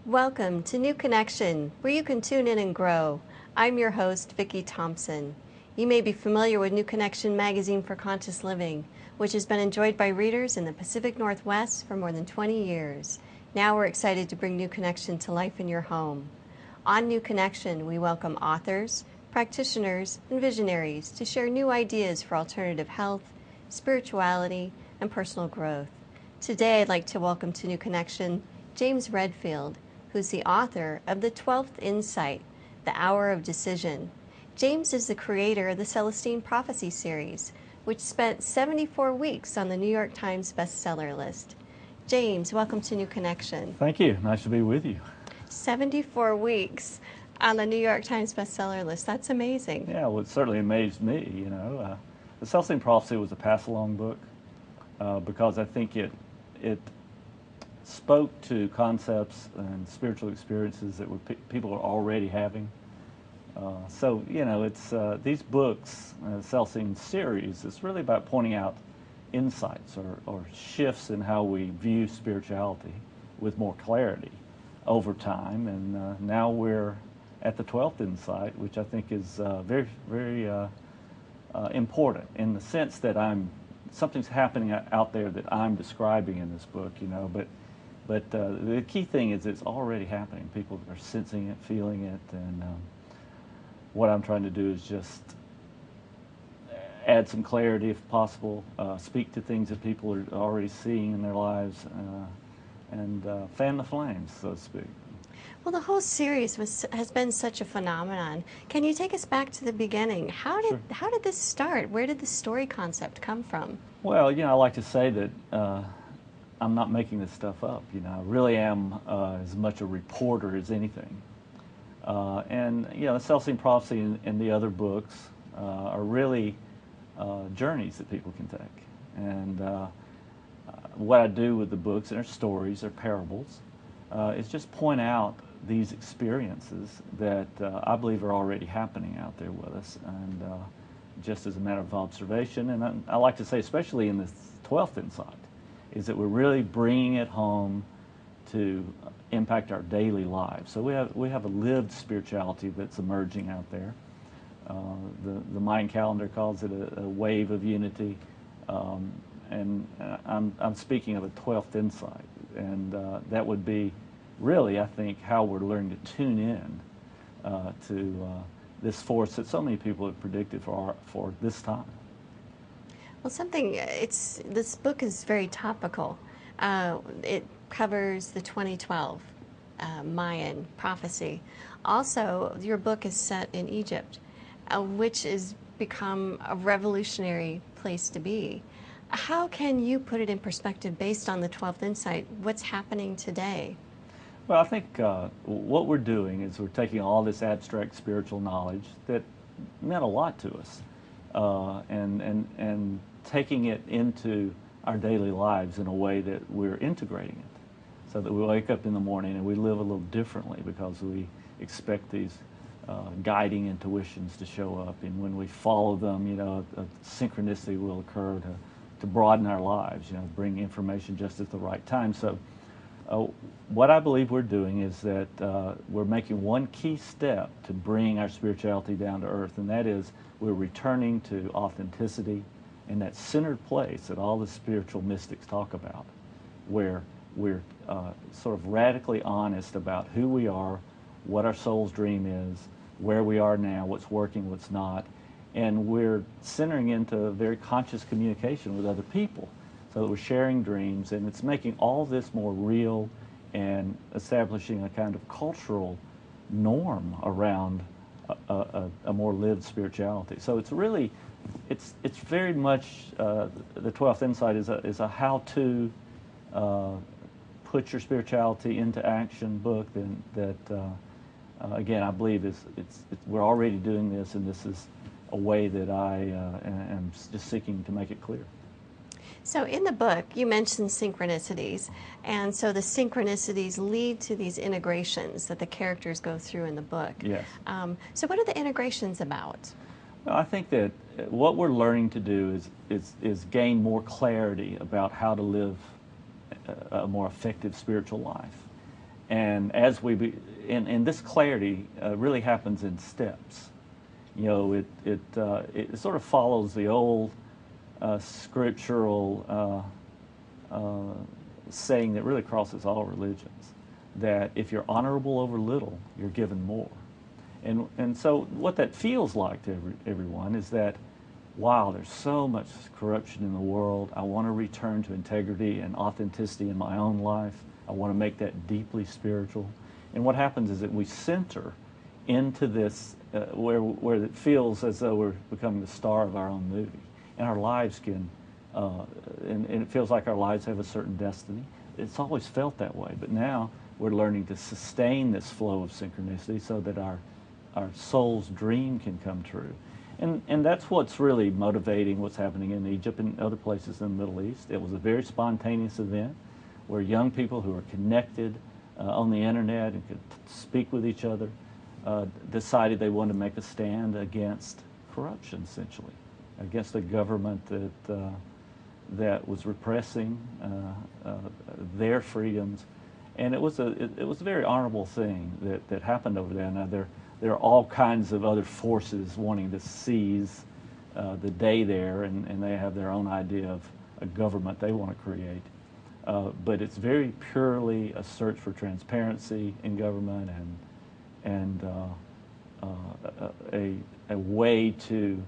Welcome to New Connection, where you can tune in and grow. I'm your host, Vicki Thompson. You may be familiar with New Connection magazine for conscious living, which has been enjoyed by readers in the Pacific Northwest for more than 20 years. Now we're excited to bring New Connection to life in your home. On New Connection, we welcome authors, practitioners, and visionaries to share new ideas for alternative health, spirituality, and personal growth. Today, I'd like to welcome to New Connection James Redfield, who's the author of The 12th Insight, The Hour of Decision. James is the creator of the Celestine Prophecy series, which spent 74 weeks on the New York Times bestseller list. James, welcome to New Connection. Thank you. Nice to be with you. 74 weeks on the New York Times bestseller list. That's amazing. Yeah, well, it certainly amazed me, The Celestine Prophecy was a pass-along book because I think it spoke to concepts and spiritual experiences that people are already having. It's these books, Celestine series, it's really about pointing out insights or shifts in how we view spirituality with more clarity over time. And now we're at the 12th insight, which I think is very, very important in the sense that something's happening out there that I'm describing in this book, But the key thing is it's already happening. People are sensing it, feeling it, and what I'm trying to do is just add some clarity if possible, speak to things that people are already seeing in their lives, and fan the flames, so to speak. Well, the whole series has been such a phenomenon. Can you take us back to the beginning? How did this start? Where did the story concept come from? Well, I like to say that I'm not making this stuff up. I really am as much a reporter as anything. The Celestine Prophecy and the other books are really journeys that people can take. And what I do with the books, and they're stories, they're parables, is just point out these experiences that I believe are already happening out there with us, and just as a matter of observation. And I like to say, especially in this 12th Insight, is that we're really bringing it home to impact our daily lives. So we have a lived spirituality that's emerging out there. The Mayan calendar calls it a wave of unity, and I'm speaking of a 12th insight, and that would be really, I think, how we're learning to tune in to this force that so many people have predicted for this time. Well, this book is very topical. It covers the 2012 Mayan prophecy. Also, your book is set in Egypt, which has become a revolutionary place to be. How can you put it in perspective based on the 12th Insight? What's happening today? Well, I think what we're doing is we're taking all this abstract spiritual knowledge that meant a lot to us, and taking it into our daily lives in a way that we're integrating it, so that we wake up in the morning and we live a little differently because we expect these guiding intuitions to show up, and when we follow them, a synchronicity will occur to broaden our lives, bring information just at the right time. So what I believe we're doing is that we're making one key step to bring our spirituality down to earth, and that is we're returning to authenticity in that centered place that all the spiritual mystics talk about, where we're sort of radically honest about who we are, what our soul's dream is, where we are now, what's working, what's not, and we're centering into a very conscious communication with other people, so that we're sharing dreams, and it's making all this more real and establishing a kind of cultural norm around a more lived spirituality. So it's really, it's very much the 12th Insight is a how-to put your spirituality into action book that again, I believe we're already doing this, and this is a way that I am just seeking to make it clear. So in the book, you mentioned synchronicities, and so the synchronicities lead to these integrations that the characters go through in the book. Yes. So what are the integrations about? Well, I think that what we're learning to do is gain more clarity about how to live a more effective spiritual life. And as and this clarity really happens in steps. You know, it sort of follows the old scriptural saying that really crosses all religions, that if you're honorable over little, you're given more. And so what that feels like to everyone is that, wow, there's so much corruption in the world. I want to return to integrity and authenticity in my own life. I want to make that deeply spiritual. And what happens is that we center into this where it feels as though we're becoming the star of our own movie. And our lives can, and it feels like our lives have a certain destiny. It's always felt that way, but now we're learning to sustain this flow of synchronicity so that our soul's dream can come true. And that's what's really motivating what's happening in Egypt and other places in the Middle East. It was a very spontaneous event where young people who were connected on the internet and could speak with each other decided they wanted to make a stand against corruption, essentially, against a government that was repressing their freedoms. And it was a very honorable thing that happened over there. Now there are all kinds of other forces wanting to seize the day there, and they have their own idea of a government they want to create. But it's very purely a search for transparency in government and a way to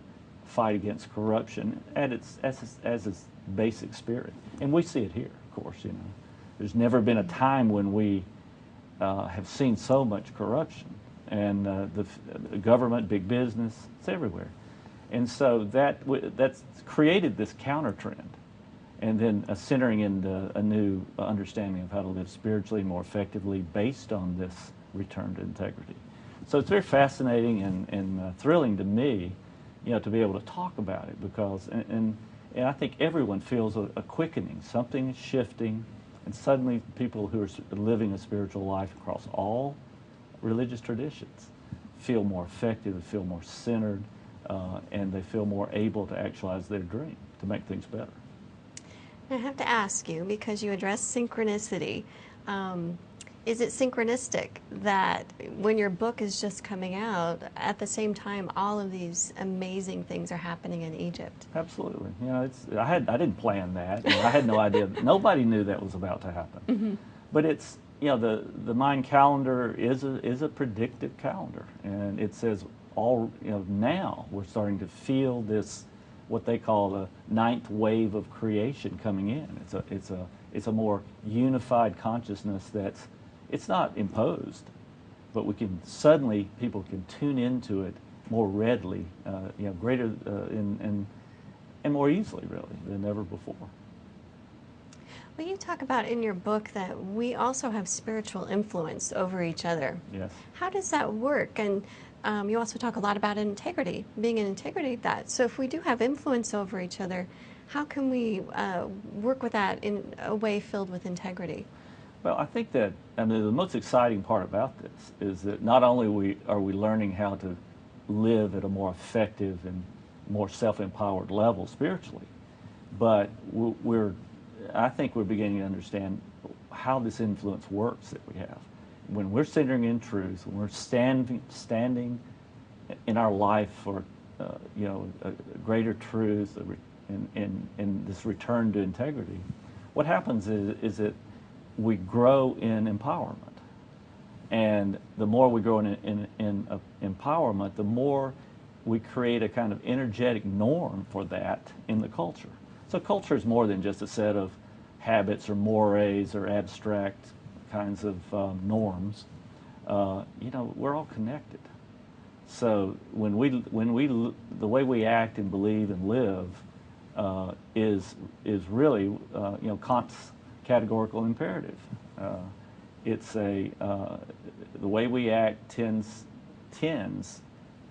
fight against corruption as its basic spirit. And we see it here, of course. You know, there's never been a time when we have seen so much corruption, and the government, big business, it's everywhere. And so that's created this counter trend, and then a centering into a new understanding of how to live spiritually more effectively based on this return to integrity. So it's very fascinating and thrilling to me, you know, to be able to talk about it, because and I think everyone feels a quickening, something is shifting, and suddenly people who are living a spiritual life across all religious traditions feel more effective, they feel more centered, and they feel more able to actualize their dream, to make things better. I have to ask you, because you address synchronicity, is it synchronistic that when your book is just coming out, at the same time all of these amazing things are happening in Egypt? Absolutely. You know, I didn't plan that. You know, I had no idea. Nobody knew that was about to happen. Mm-hmm. But it's, you know, the Mayan calendar is a predictive calendar, and it says now we're starting to feel this, what they call the ninth wave of creation coming in. It's a more unified consciousness it's not imposed, but people can tune into it more readily, greater and more easily, really, than ever before. Well, you talk about in your book that we also have spiritual influence over each other. Yes. How does that work? And you also talk a lot about integrity, being in integrity. So if we do have influence over each other, how can we work with that in a way filled with integrity? Well, I think that, the most exciting part about this is that not only are we learning how to live at a more effective and more self-empowered level spiritually, but I think we're beginning to understand how this influence works that we have. When we're centering in truth, when we're standing in our life for a greater truth and this return to integrity, what happens is that we grow in empowerment. And the more we grow in empowerment, the more we create a kind of energetic norm for that in the culture. So culture is more than just a set of habits or mores or abstract kinds of norms. We're all connected. So the way we act and believe and live is really Kant's categorical imperative. The way we act tends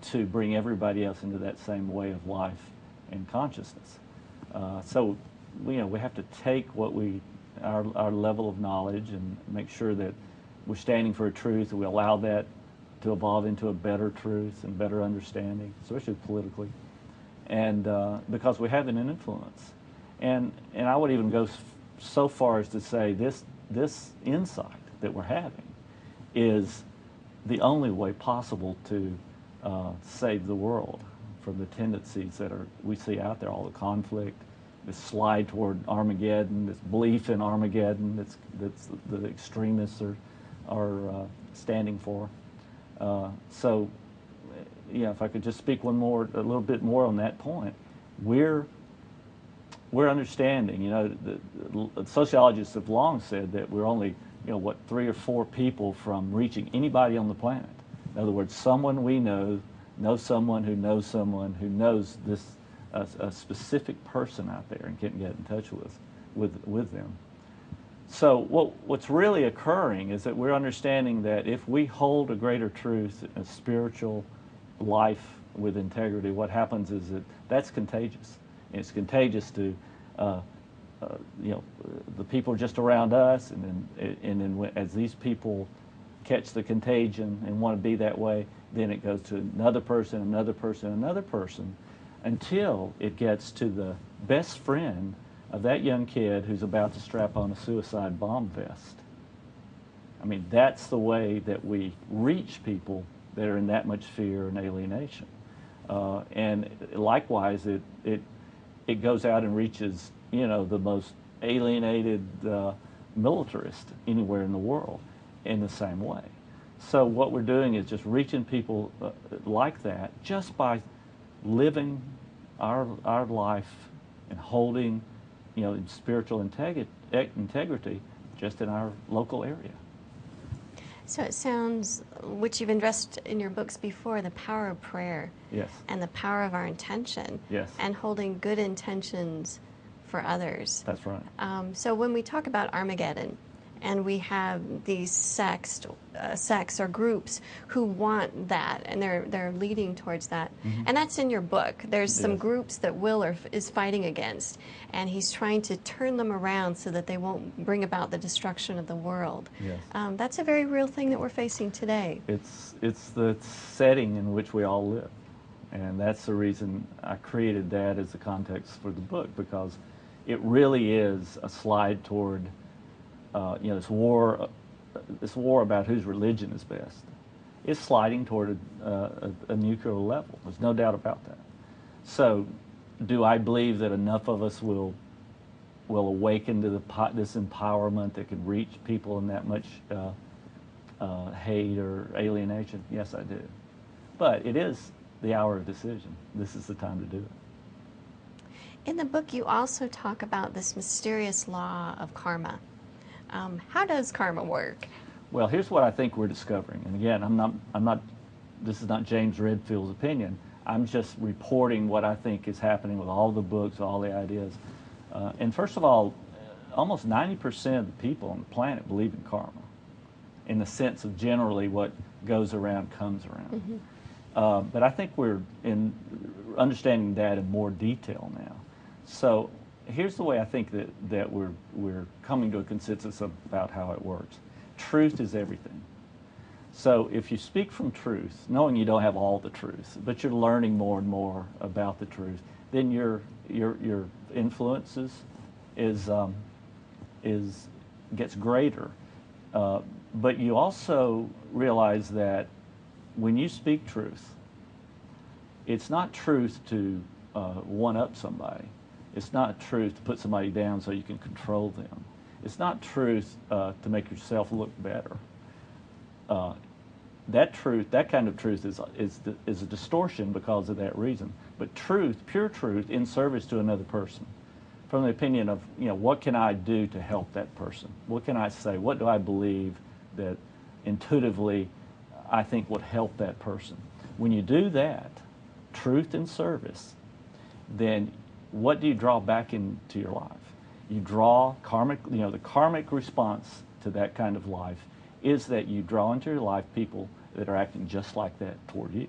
to bring everybody else into that same way of life and consciousness. So we have to take our level of knowledge and make sure that we're standing for a truth, and we allow that to evolve into a better truth and better understanding, especially politically, and because we have an influence. And I would even go so far as to say this insight that we're having is the only way possible to save the world from the tendencies that we see out there, all the conflict, this slide toward Armageddon, this belief in Armageddon that's the extremists are standing for. So, yeah, if I could just speak a little bit more on that point, we're understanding. The sociologists have long said that we're only, 3 or 4 people from reaching anybody on the planet. In other words, someone we know knows someone who knows someone who knows this a specific person out there and can get in touch with them. So what's really occurring is that we're understanding that if we hold a greater truth, a spiritual life with integrity, what happens is that's contagious. And it's contagious to the people just around us, and then as these people catch the contagion and want to be that way, then it goes to another person, another person, another person, until it gets to the best friend of that young kid who's about to strap on a suicide bomb vest. I mean, that's the way that we reach people that are in that much fear and alienation. And likewise, it goes out and reaches, the most alienated militarist anywhere in the world in the same way. So what we're doing is just reaching people like that just by living our life and holding, spiritual integrity just in our local area. So it sounds, which you've addressed in your books before, the power of prayer. Yes. And the power of our intention. Yes. And holding good intentions for others. That's right. So when we talk about Armageddon, and we have these sects or groups who want that, and they're leading towards that. Mm-hmm. And that's in your book. There's some groups that Will is fighting against, and he's trying to turn them around so that they won't bring about the destruction of the world. Yes. That's a very real thing that we're facing today. It's the setting in which we all live, and that's the reason I created that as the context for the book, because it really is a slide toward this war about whose religion is best. It's sliding toward a nuclear level. There's no doubt about that. So, do I believe that enough of us will awaken to this empowerment that can reach people in that much hate or alienation? Yes, I do. But it is the hour of decision. This is the time to do it. In the book, you also talk about this mysterious law of karma. How does karma work? Well, here's what I think we're discovering. And again, I'm not. This is not James Redfield's opinion. I'm just reporting what I think is happening with all the books, all the ideas. And first of all, almost 90% of the people on the planet believe in karma, in the sense of generally what goes around comes around. Mm-hmm. But I think we're understanding that in more detail now. So here's the way I think that we're coming to a consensus about how it works. Truth is everything. So if you speak from truth, knowing you don't have all the truth, but you're learning more and more about the truth, then your influences gets greater. But you also realize that when you speak truth, it's not truth to one-up somebody. It's not truth to put somebody down so you can control them. It's not truth to make yourself look better. That kind of truth is a distortion because of that reason. But truth, pure truth, in service to another person, from the opinion of, what can I do to help that person? What can I say? What do I believe that intuitively I think would help that person? When you do that, truth in service, then what do you draw back into your life? You draw karmic, the karmic response to that kind of life is that you draw into your life people that are acting just like that toward you.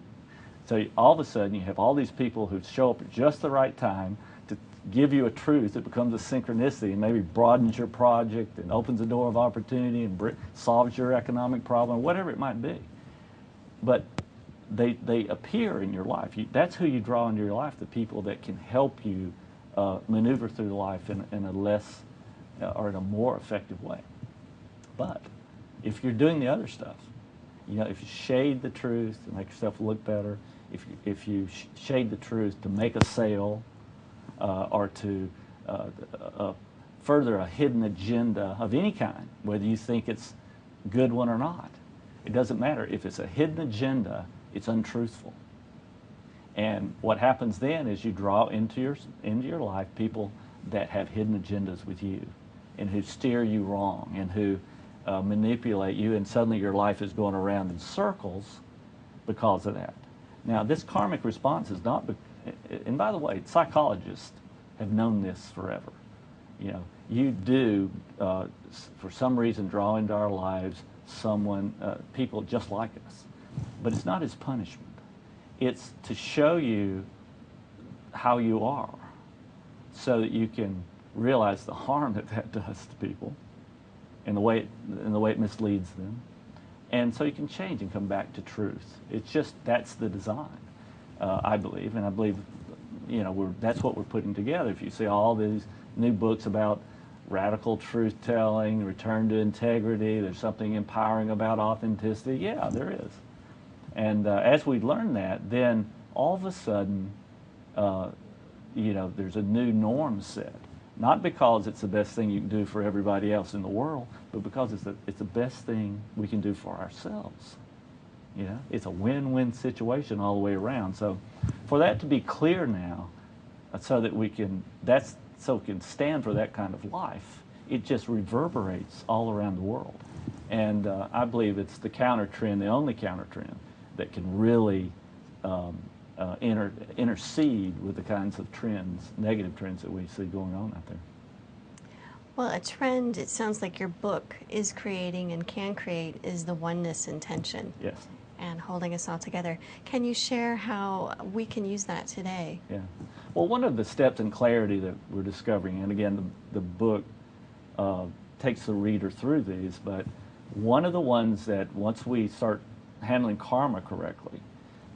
So all of a sudden you have all these people who show up at just the right time to give you a truth that becomes a synchronicity and maybe broadens your project and opens a door of opportunity and solves your economic problem, whatever it might be. But they appear in your life. That's who you draw into your life, the people that can help you maneuver through life in a less or in a more effective way. But if you're doing the other stuff, You know, if you shade the truth to make yourself look better, if you shade the truth to make a sale, or to further a hidden agenda of any kind, whether you think it's a good one or not, it doesn't matter. If it's a hidden agenda, it's untruthful. And what happens then is you draw into your life people that have hidden agendas with you, and who steer you wrong, and who manipulate you, and suddenly your life is going around in circles because of that. Now, this karmic response is not, and by the way, psychologists have known this forever. You know, you do, for some reason, draw into our lives people just like us. But it's not as punishment. It's to show you how you are, so that you can realize the harm that does to people, and the way it misleads them, and so you can change and come back to truth. It's just, that's the design, I believe, and I believe, you know, that's what we're putting together. If you see all these new books about radical truth-telling, return to integrity, there's something empowering about authenticity. Yeah, there is. And as we learn that, then all of a sudden, you know, there's a new norm set. Not because it's the best thing you can do for everybody else in the world, but because it's the best thing we can do for ourselves. You know, it's a win-win situation all the way around. So for that to be clear now, so that we can stand for that kind of life, it just reverberates all around the world. And I believe it's the counter trend, the only counter trend, that can really intercede with the kinds of trends, negative trends that we see going on out there. Well, a trend, it sounds like your book is creating and can create, is the oneness intention. Yes. And holding us all together. Can you share how we can use that today? Yeah. Well, one of the steps in clarity that we're discovering, and again, the book takes the reader through these, but one of the ones that once we start handling karma correctly,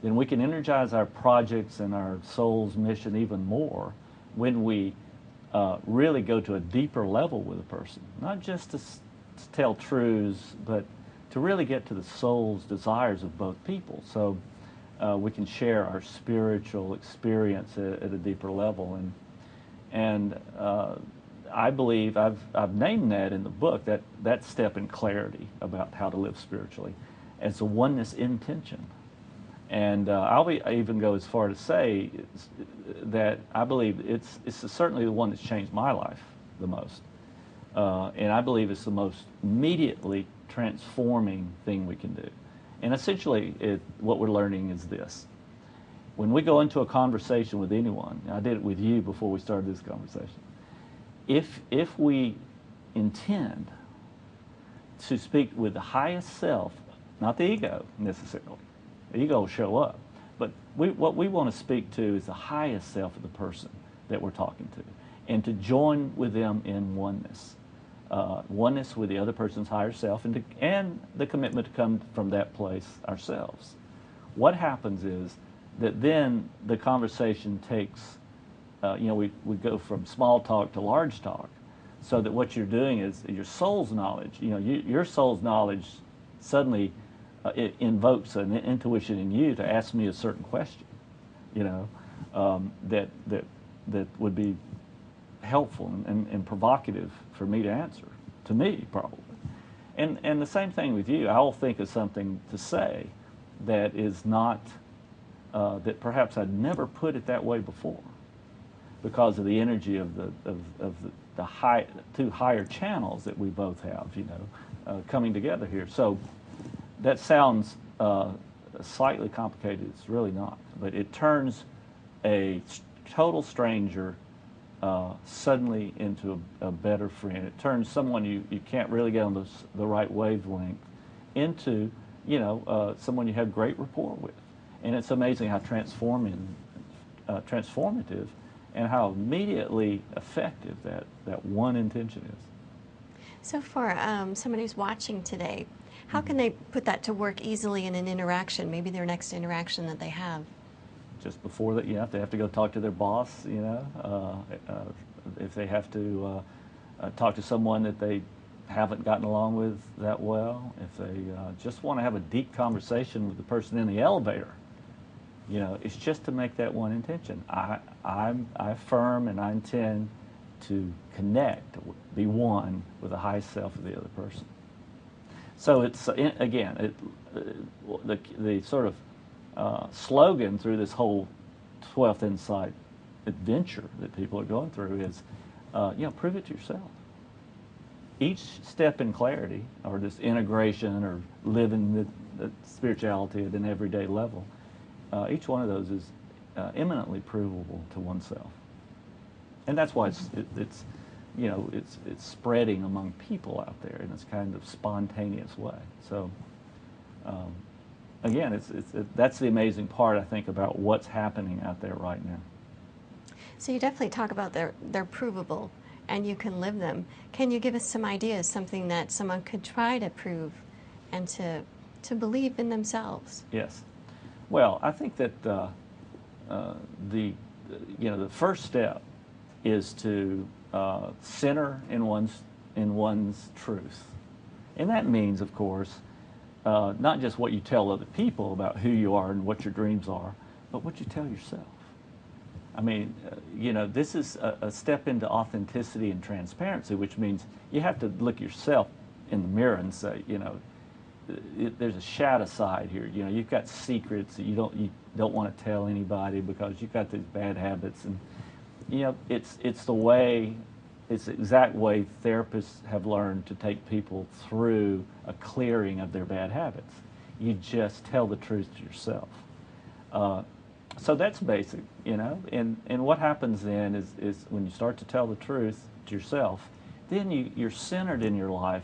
then we can energize our projects and our soul's mission even more when we really go to a deeper level with a person. Not just to tell truths, but to really get to the soul's desires of both people. So we can share our spiritual experience at a deeper level. And I believe I've named that in the book, that step in clarity about how to live spiritually, as a oneness intention. And I'll even go as far to say that I believe it's certainly the one that's changed my life the most. And I believe it's the most immediately transforming thing we can do. And essentially, what we're learning is this. When we go into a conversation with anyone, I did it with you before we started this conversation, if we intend to speak with the highest self, not the ego necessarily, the ego will show up, but what we want to speak to is the highest self of the person that we're talking to, and to join with them in oneness. Oneness with the other person's higher self, and the commitment to come from that place ourselves. What happens is that then the conversation takes, we go from small talk to large talk, so that what you're doing is your soul's knowledge, your soul's knowledge suddenly it invokes an intuition in you to ask me a certain question, that would be helpful and provocative for me to answer, to me probably. And the same thing with you. I'll think of something to say that is not, that perhaps I'd never put it that way before, because of the energy of the two higher channels that we both have, coming together here. So that sounds slightly complicated. It's really not. But it turns a total stranger suddenly into a better friend. It turns someone you can't really get on the right wavelength into, someone you have great rapport with. And it's amazing how transformative and how immediately effective that one intention is. So for somebody who's watching today, how can they put that to work easily in an interaction, maybe their next interaction that they have? Just before that, if they have to go talk to their boss, if they have to talk to someone that they haven't gotten along with that well, if they just want to have a deep conversation with the person in the elevator, it's just to make that one intention. I affirm and I intend to connect, be one with the highest self of the other person. So it's, again, the sort of slogan through this whole 12th Insight adventure that people are going through is, prove it to yourself. Each step in clarity, or this integration, or living the spirituality at an everyday level, each one of those is eminently provable to oneself, and that's why it's spreading among people out there in this kind of spontaneous way. So, again, that's the amazing part, I think, about what's happening out there right now. So you definitely talk about they're provable, and you can live them. Can you give us some ideas, something that someone could try to prove and to believe in themselves? Yes. Well, I think that the first step is to center in one's truth, and that means, of course, not just what you tell other people about who you are and what your dreams are, but what you tell yourself. I mean, this is a step into authenticity and transparency, which means you have to look yourself in the mirror and say, there's a shadow side here. You've got secrets that you don't want to tell anybody because you've got these bad habits, and it's the exact way therapists have learned to take people through a clearing of their bad habits. You just tell the truth to yourself. So that's basic, and what happens then is when you start to tell the truth to yourself, then you're centered in your life,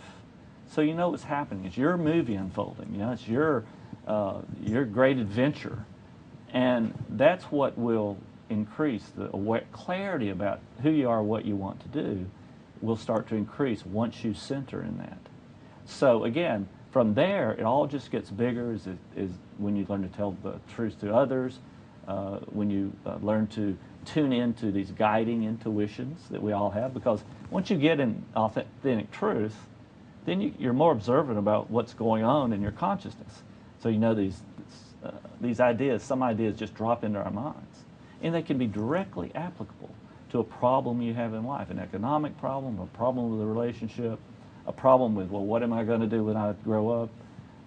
so you know what's happening. It's your movie unfolding, it's your great adventure, and that's what will increase the clarity about who you are, what you want to do, will start to increase once you center in that. So again, from there, it all just gets bigger is when you learn to tell the truth to others, when you learn to tune into these guiding intuitions that we all have, because once you get in authentic truth, then you're more observant about what's going on in your consciousness. So these ideas, some ideas just drop into our minds, and they can be directly applicable to a problem you have in life, an economic problem, a problem with a relationship, a problem with, well, what am I going to do when I grow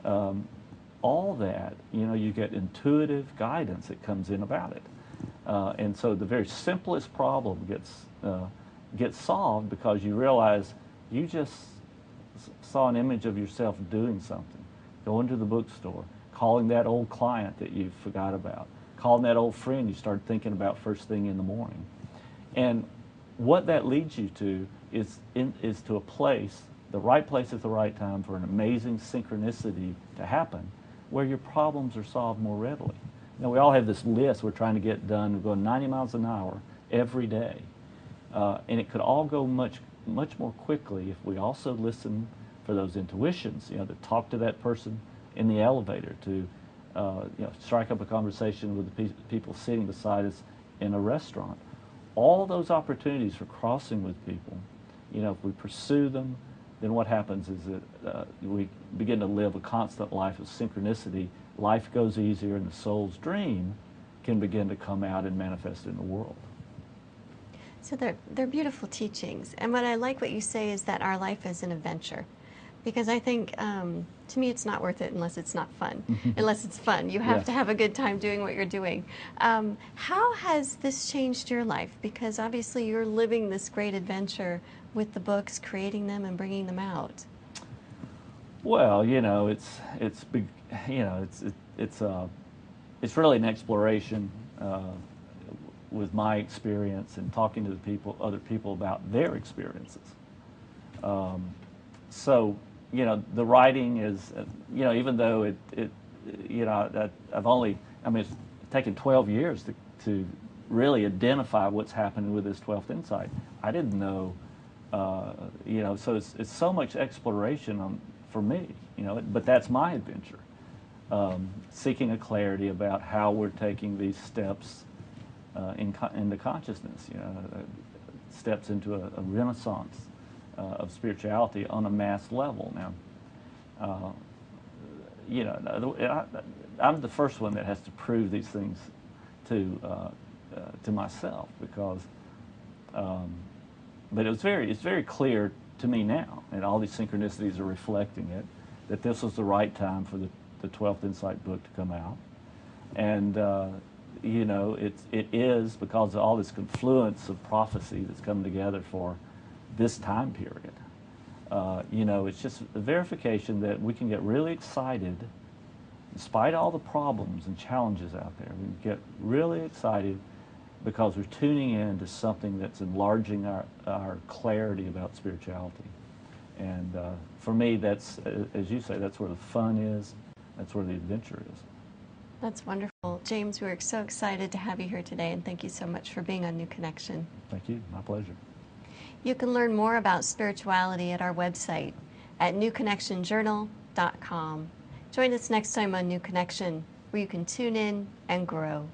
up? All that, you get intuitive guidance that comes in about it. And so the very simplest problem gets solved because you realize you just saw an image of yourself doing something, going to the bookstore, calling that old client that you forgot about, calling that old friend you started thinking about first thing in the morning. And what that leads you to is to a place, the right place at the right time for an amazing synchronicity to happen, where your problems are solved more readily. We all have this list we're trying to get done. We're going 90 miles an hour every day. And it could all go much more quickly if we also listen for those intuitions, to talk to that person in the elevator, to strike up a conversation with the people sitting beside us in a restaurant. All those opportunities for crossing with people, if we pursue them, then what happens is that we begin to live a constant life of synchronicity. Life goes easier, and the soul's dream can begin to come out and manifest in the world. So they're beautiful teachings. And what I like what you say is that our life is an adventure. Because I think, to me, it's not worth it unless it's not fun. Unless it's fun. You have to have a good time doing what you're doing. How has this changed your life? Because obviously you're living this great adventure with the books, creating them and bringing them out. Well, it's big. It's really an exploration with my experience and talking to other people about their experiences. So, the writing is, even though it's taken 12 years to really identify what's happening with this 12th Insight. I didn't know, so it's so much exploration for me, but that's my adventure. Seeking a clarity about how we're taking these steps into consciousness, steps into a renaissance of spirituality on a mass level. Now, you know, I'm the first one that has to prove these things to myself, because, but it's very clear to me now, and all these synchronicities are reflecting it, that this was the right time for the 12th Insight book to come out. And you know, it is because of all this confluence of prophecy that's come together for this time period. You know, it's just a verification that we can get really excited, despite all the problems and challenges out there. We get really excited because we're tuning in to something that's enlarging our clarity about spirituality. And for me, that's, as you say, that's where the fun is, that's where the adventure is. That's wonderful. James, we're so excited to have you here today, and thank you so much for being on New Connection. Thank you. My pleasure. You can learn more about spirituality at our website at newconnectionjournal.com. Join us next time on New Connection, where you can tune in and grow.